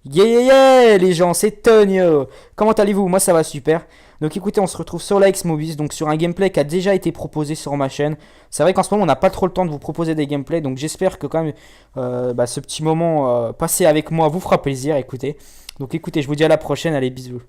Yeah, yeah, yeah, les gens, c'est Tonio. Comment allez-vous? Moi, ça va super. Donc, écoutez, on se retrouve sur la X-Movies, donc sur un gameplay qui a déjà été proposé sur ma chaîne. C'est vrai qu'en ce moment, on n'a pas trop le temps de vous proposer des gameplays, donc j'espère que quand même ce petit moment passé avec moi vous fera plaisir. Écoutez, donc écoutez, je vous dis à la prochaine. Allez, bisous.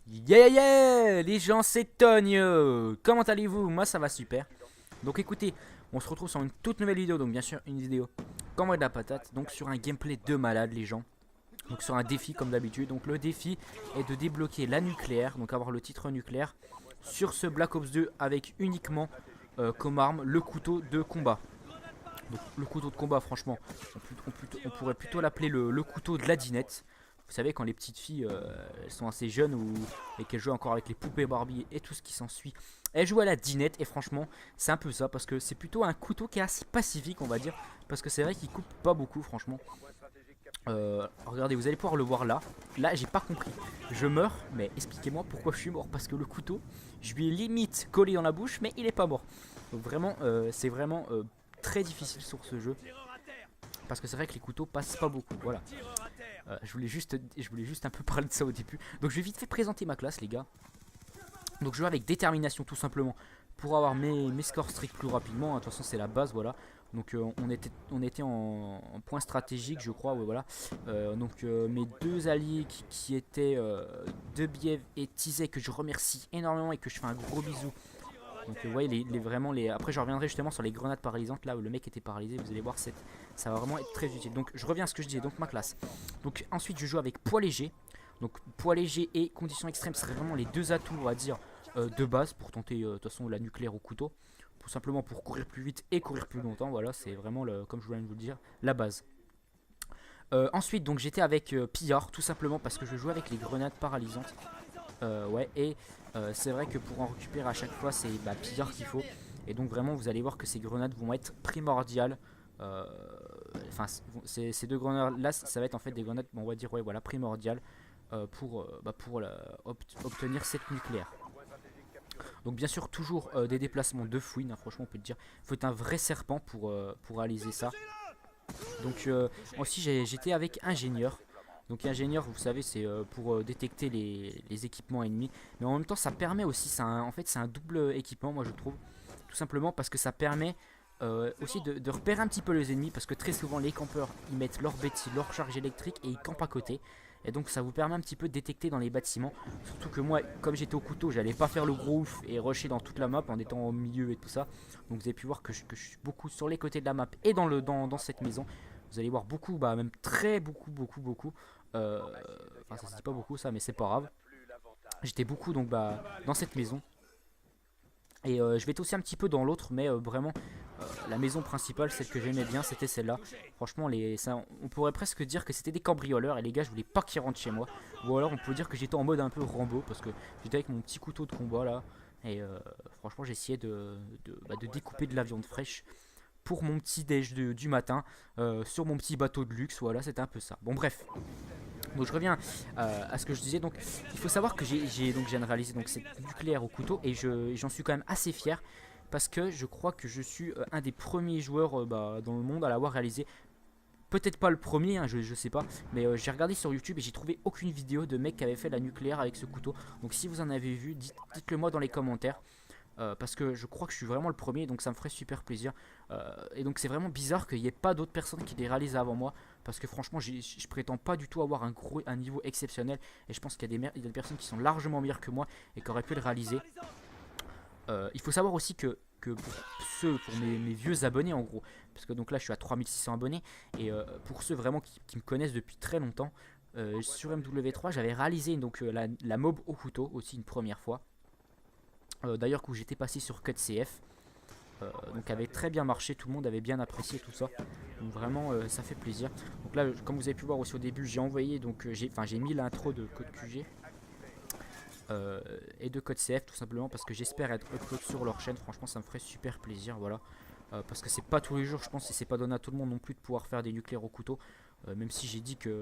Yeah, yeah, yeah, les gens, c'est Tonio. Comment allez-vous? Moi, ça va super. Donc, écoutez, on se retrouve sur une toute nouvelle vidéo, donc bien sûr, une vidéo comme de la patate, donc sur un gameplay de malade, les gens. Donc sur un défi comme d'habitude. Donc le défi est de débloquer la nucléaire, donc avoir le titre nucléaire sur ce Black Ops 2 avec uniquement comme arme le couteau de combat. Donc le couteau de combat, franchement, on pourrait plutôt l'appeler le couteau de la dinette. Vous savez, quand les petites filles elles sont assez jeunes et qu'elles jouent encore avec les poupées Barbie et tout ce qui s'ensuit, elles jouent à la dinette. Et franchement, c'est un peu ça parce que c'est plutôt un couteau qui est assez pacifique, on va dire. Parce que c'est vrai qu'il coupe pas beaucoup, franchement. Regardez, vous allez pouvoir le voir là. Là, j'ai pas compris. Je meurs, mais expliquez-moi pourquoi je suis mort. Parce que le couteau, je lui ai limite collé dans la bouche, mais il est pas mort. Donc vraiment, c'est vraiment très difficile sur ce jeu. Parce que c'est vrai que les couteaux passent pas beaucoup. Voilà. Je voulais juste un peu parler de ça au début. Donc je vais vite fait présenter ma classe, les gars. Donc je joue avec détermination tout simplement pour avoir mes scores stricts plus rapidement. De toute façon c'est la base, voilà. Donc on était en point stratégique, je crois, ouais, voilà. Mes deux alliés qui étaient Debiev et Tizet, que je remercie énormément et que je fais un gros bisou. Donc vous voyez vraiment les. Après je reviendrai justement sur les grenades paralysantes là où le mec était paralysé. Vous allez voir, ça va vraiment être très utile. Donc je reviens à ce que je disais, donc ma classe. Donc ensuite je joue avec poids léger. Donc poids léger et conditions extrêmes seraient vraiment les deux atouts, on va dire, de base pour tenter de toute façon la nucléaire au couteau. Tout simplement pour courir plus vite et courir plus longtemps. Voilà, c'est vraiment, comme je voulais vous le dire, la base. Ensuite, donc j'étais avec Pillard, tout simplement parce que je jouais avec les grenades paralysantes. Ouais, et c'est vrai que pour en récupérer à chaque fois, c'est Pillard qu'il faut. Et donc vraiment, vous allez voir que ces grenades vont être primordiales. Euh, Enfin, ces deux grenades là, ça va être en fait des grenades, on va dire, ouais, voilà, primordiales pour obtenir cette nucléaire. Donc bien sûr toujours des déplacements de fouine, hein, franchement on peut te dire. Il faut être un vrai serpent pour réaliser ça. Donc aussi j'étais avec ingénieur. Donc ingénieur, vous savez, c'est pour détecter les équipements ennemis. Mais en même temps ça permet aussi, en fait c'est un double équipement moi je trouve. Tout simplement parce que ça permet aussi de repérer un petit peu les ennemis. Parce que très souvent les campeurs ils mettent leur bêtise, leur charge électrique et ils campent à côté. Et donc ça vous permet un petit peu de détecter dans les bâtiments. Surtout que moi, comme j'étais au couteau, j'allais pas faire le gros ouf et rusher dans toute la map en étant au milieu et tout ça. Donc vous avez pu voir que je suis beaucoup sur les côtés de la map et dans cette maison. Vous allez voir beaucoup, même très beaucoup. Enfin ça se dit pas beaucoup ça, mais c'est pas grave. J'étais beaucoup donc dans cette maison. Et je vais être aussi un petit peu dans l'autre, mais vraiment la maison principale, celle que j'aimais bien, c'était celle-là. Franchement, on pourrait presque dire que c'était des cambrioleurs et les gars, je voulais pas qu'ils rentrent chez moi. Ou alors on peut dire que j'étais en mode un peu Rambo parce que j'étais avec mon petit couteau de combat là. Et franchement, j'essayais de découper de la viande fraîche pour mon petit déj du matin sur mon petit bateau de luxe. Voilà, c'était un peu ça. Bon, bref. Donc je reviens à ce que je disais. Donc il faut savoir que j'ai réalisé donc cette nucléaire au couteau et j'en suis quand même assez fier parce que je crois que je suis un des premiers joueurs dans le monde à l'avoir réalisé. Peut-être pas le premier, hein, je sais pas, mais j'ai regardé sur YouTube et j'ai trouvé aucune vidéo de mec qui avait fait la nucléaire avec ce couteau. Donc si vous en avez vu, dites-le moi dans les commentaires. Parce que je crois que je suis vraiment le premier, donc ça me ferait super plaisir. Et donc c'est vraiment bizarre qu'il n'y ait pas d'autres personnes qui les réalisent avant moi, parce que franchement je prétends pas du tout avoir un niveau exceptionnel, et je pense qu'il y a des personnes qui sont largement meilleures que moi et qui auraient pu le réaliser. Il faut savoir aussi que pour mes vieux abonnés en gros, parce que donc là je suis à 3600 abonnés, et pour ceux vraiment qui me connaissent depuis très longtemps, sur MW3 j'avais réalisé donc la mob au couteau aussi une première fois. D'ailleurs où j'étais passé sur CutCF, donc avait très bien marché, tout le monde avait bien apprécié tout ça, donc vraiment ça fait plaisir. Donc là comme vous avez pu voir aussi au début, j'ai envoyé donc j'ai mis l'intro de Code QG et de Code CF tout simplement parce que j'espère être upload sur leur chaîne. Franchement ça me ferait super plaisir, voilà. Parce que c'est pas tous les jours, je pense, et c'est pas donné à tout le monde non plus de pouvoir faire des nucléaires au couteau. Même si j'ai dit qu'il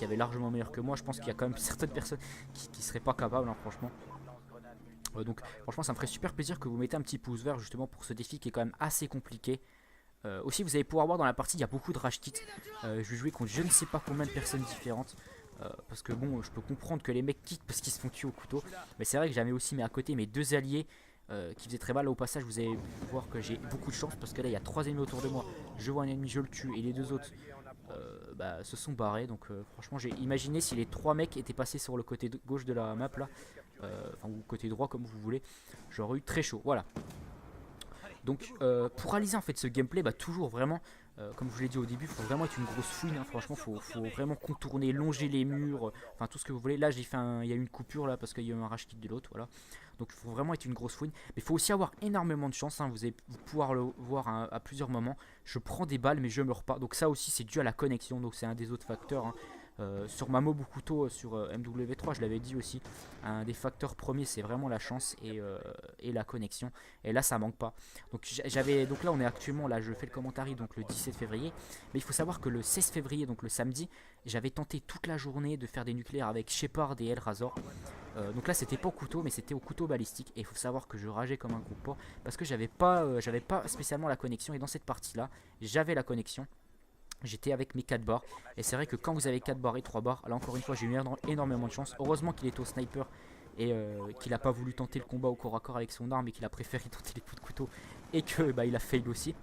y avait largement meilleur que moi, je pense qu'il y a quand même certaines personnes qui seraient pas capables, hein, franchement. Donc franchement ça me ferait super plaisir que vous mettez un petit pouce vert justement pour ce défi qui est quand même assez compliqué. Aussi vous allez pouvoir voir dans la partie il y a beaucoup de rage kits. Je vais jouer contre je ne sais pas combien de personnes différentes. Parce que bon, je peux comprendre que les mecs quittent parce qu'ils se font tuer au couteau. Mais c'est vrai que j'avais aussi mis à côté mes 2 alliés qui faisaient très mal. Au passage, vous allez voir que j'ai beaucoup de chance parce que là, il y a 3 ennemis autour de moi. Je vois un ennemi, je le tue et les 2 autres se sont barrés. Donc franchement, j'ai imaginé si les 3 mecs étaient passés sur le côté gauche de la map là, enfin ou côté droit comme vous voulez, j'aurais eu très chaud. Voilà. Donc pour réaliser en fait ce gameplay, toujours vraiment, comme je vous l'ai dit au début, il faut vraiment être une grosse fouine, hein. Franchement faut vraiment contourner, longer les murs, enfin tout ce que vous voulez. Là j'ai fait il y a eu une coupure là parce qu'il y a eu un rage kit de l'autre, voilà. Donc il faut vraiment être une grosse fouine. Mais il faut aussi avoir énormément de chance, hein. Vous allez pouvoir le voir à plusieurs moments. Je prends des balles mais je meurs pas. Donc ça aussi c'est dû à la connexion, donc c'est un des autres facteurs, hein. Sur ma mob ou couteau sur MW3 je l'avais dit aussi, un des facteurs premiers c'est vraiment la chance et la connexion, et là ça manque pas. Donc là on est actuellement, là je fais le commentaire donc le 17 février, mais il faut savoir que le 16 février, donc le samedi, j'avais tenté toute la journée de faire des nucléaires avec Shepard et El Razor. Donc là c'était pas au couteau mais c'était au couteau balistique, et il faut savoir que je rageais comme un gros porc parce que j'avais pas spécialement la connexion, et dans cette partie là j'avais la connexion. J'étais avec mes 4 barres, et c'est vrai que quand vous avez 4 barres et 3 barres, là encore une fois j'ai eu énormément de chance. Heureusement qu'il est au sniper et qu'il a pas voulu tenter le combat au corps à corps avec son arme et qu'il a préféré tenter les coups de couteau, et que il a fail aussi.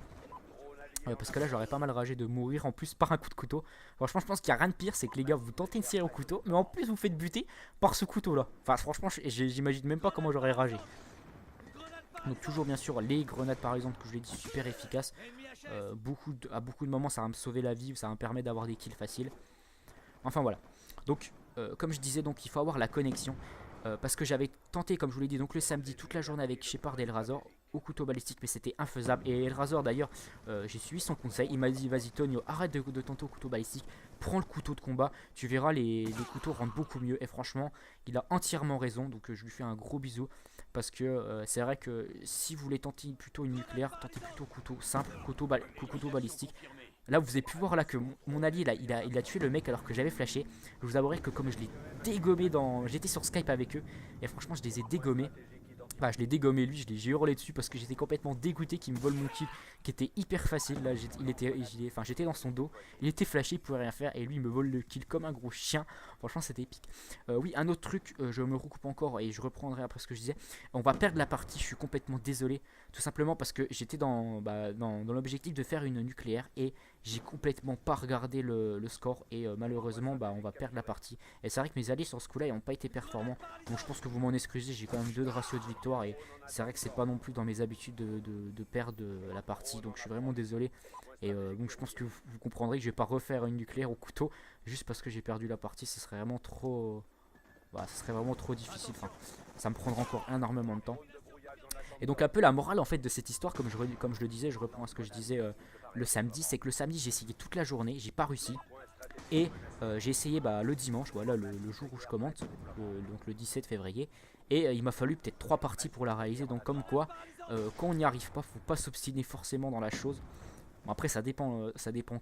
Parce que là j'aurais pas mal ragé de mourir en plus par un coup de couteau. Franchement je pense qu'il n'y a rien de pire, c'est que les gars vous tentez une série au couteau mais en plus vous faites buter par ce couteau là. Enfin franchement j'imagine même pas comment j'aurais ragé. Donc toujours bien sûr les grenades par exemple que je l'ai dit super efficaces. À beaucoup de moments ça va me sauver la vie, ça va me permettre d'avoir des kills faciles. Enfin voilà. Donc comme je disais, donc il faut avoir la connexion. Parce que j'avais tenté, comme je vous l'ai dit, donc le samedi toute la journée avec Shepard et El Razor au couteau balistique, mais c'était infaisable. Et El Razor d'ailleurs, j'ai suivi son conseil, il m'a dit vas-y Tonio, arrête de tenter au couteau balistique, prends le couteau de combat, tu verras les couteaux rendent beaucoup mieux. Et franchement il a entièrement raison, donc je lui fais un gros bisou. Parce que c'est vrai que si vous voulez tenter plutôt une nucléaire, tentez plutôt couteau simple, couteau balistique. Là vous avez pu voir là que mon allié là, il a tué le mec alors que j'avais flashé. Je vous avouerai que comme je l'ai dégommé j'étais sur Skype avec eux, et franchement je les ai dégommés. Enfin je l'ai dégommé lui, j'ai hurlé dessus parce que j'étais complètement dégoûté qu'il me vole mon kill qui était hyper facile. Là j'étais dans son dos, il était flashé, il pouvait rien faire, et lui il me vole le kill comme un gros chien. Franchement c'était épique. Oui, un autre truc, je me recoupe encore et je reprendrai après ce que je disais. On va perdre la partie, je suis complètement désolé. Tout simplement parce que j'étais dans l'objectif de faire une nucléaire et j'ai complètement pas regardé le score, et malheureusement on va perdre la partie. Et c'est vrai que mes alliés sur ce coup là ils n'ont pas été performants, donc je pense que vous m'en excusez, j'ai quand même 2 de ratio de victoire, et c'est vrai que c'est pas non plus dans mes habitudes de perdre la partie, donc je suis vraiment désolé. Et donc je pense que vous comprendrez que je vais pas refaire une nucléaire au couteau juste parce que j'ai perdu la partie, ce serait vraiment trop difficile, enfin, ça me prendra encore énormément de temps. Et donc un peu la morale en fait de cette histoire, comme je le disais, je reprends à ce que je disais le samedi, c'est que le samedi j'ai essayé toute la journée, j'ai pas réussi. Et j'ai essayé le dimanche, voilà le jour où je commente, donc le 17 février. Et il m'a fallu peut-être 3 parties pour la réaliser. Donc comme quoi, quand on n'y arrive pas, faut pas s'obstiner forcément dans la chose. Bon, après ça dépend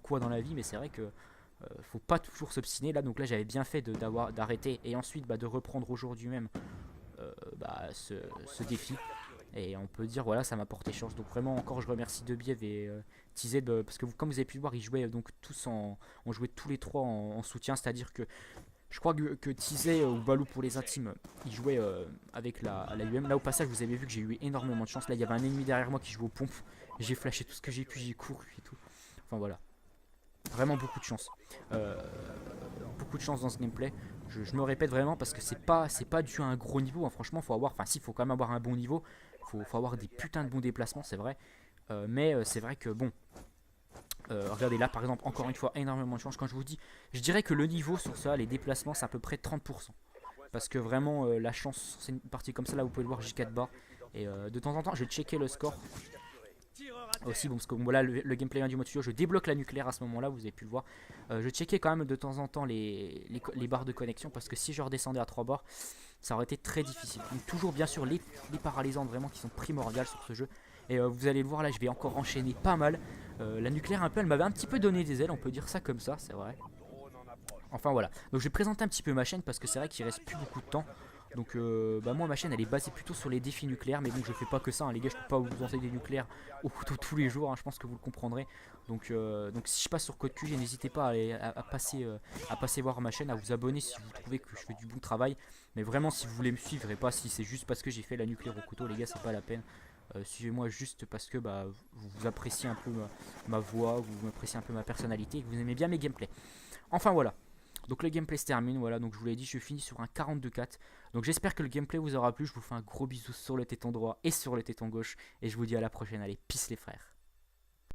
quoi dans la vie, mais c'est vrai que faut pas toujours s'obstiner. Là donc là j'avais bien fait d'arrêter et ensuite de reprendre aujourd'hui même ce défi. Et on peut dire voilà, ça m'a porté chance. Donc vraiment encore je remercie Debiev et TZ, parce que comme vous avez pu le voir, ils jouaient donc on jouait tous les 3 en soutien, c'est à dire que je crois que TZ ou Balou pour les intimes, ils jouaient avec la UM. Là au passage vous avez vu que j'ai eu énormément de chance. Là il y avait un ennemi derrière moi qui jouait aux pompes, j'ai flashé tout ce que j'ai pu, j'ai couru et tout. Enfin voilà, vraiment beaucoup de chance. Beaucoup de chance dans ce gameplay. Je me répète vraiment parce que c'est pas dû à un gros niveau, hein. Franchement faut avoir, enfin si, faut quand même avoir un bon niveau. Faut avoir des putains de bons déplacements, c'est vrai. Mais c'est vrai que bon, regardez là par exemple, encore une fois énormément de chance. Quand je vous dis, je dirais que le niveau sur ça, les déplacements c'est à peu près 30%. Parce que vraiment la chance, c'est une partie comme ça, là vous pouvez le voir, j'ai 4 barres. Et de temps en temps je vais checker le score aussi, bon, parce que voilà le gameplay du mode studio, je débloque la nucléaire à ce moment là, vous avez pu le voir. Je checkais quand même de temps en temps les barres de connexion, parce que si je redescendais à 3 barres ça aurait été très difficile. Donc toujours bien sûr les paralysantes vraiment qui sont primordiales sur ce jeu. Et vous allez le voir là, je vais encore enchaîner pas mal. La nucléaire un peu, elle m'avait un petit peu donné des ailes, on peut dire ça comme ça, c'est vrai. Enfin voilà, donc je vais présenter un petit peu ma chaîne parce que c'est vrai qu'il reste plus beaucoup de temps. Donc bah moi ma chaîne elle est basée plutôt sur les défis nucléaires, mais bon je fais pas que ça hein, les gars, je peux pas vous enseigner des nucléaires au couteau tous les jours, hein, je pense que vous le comprendrez. Donc si je passe sur Code QG, n'hésitez pas à passer voir ma chaîne, à vous abonner si vous trouvez que je fais du bon travail. Mais vraiment si vous voulez me suivre et pas si c'est juste parce que j'ai fait la nucléaire au couteau, les gars, c'est pas la peine. Suivez-moi juste parce que bah, vous appréciez un peu ma voix, vous appréciez un peu ma personnalité et que vous aimez bien mes gameplays. Enfin voilà. Donc le gameplay se termine, voilà, donc je vous l'ai dit, je finis sur un 42-4. Donc j'espère que le gameplay vous aura plu, je vous fais un gros bisou sur le téton droit et sur le téton gauche. Et je vous dis à la prochaine, allez, peace les frères.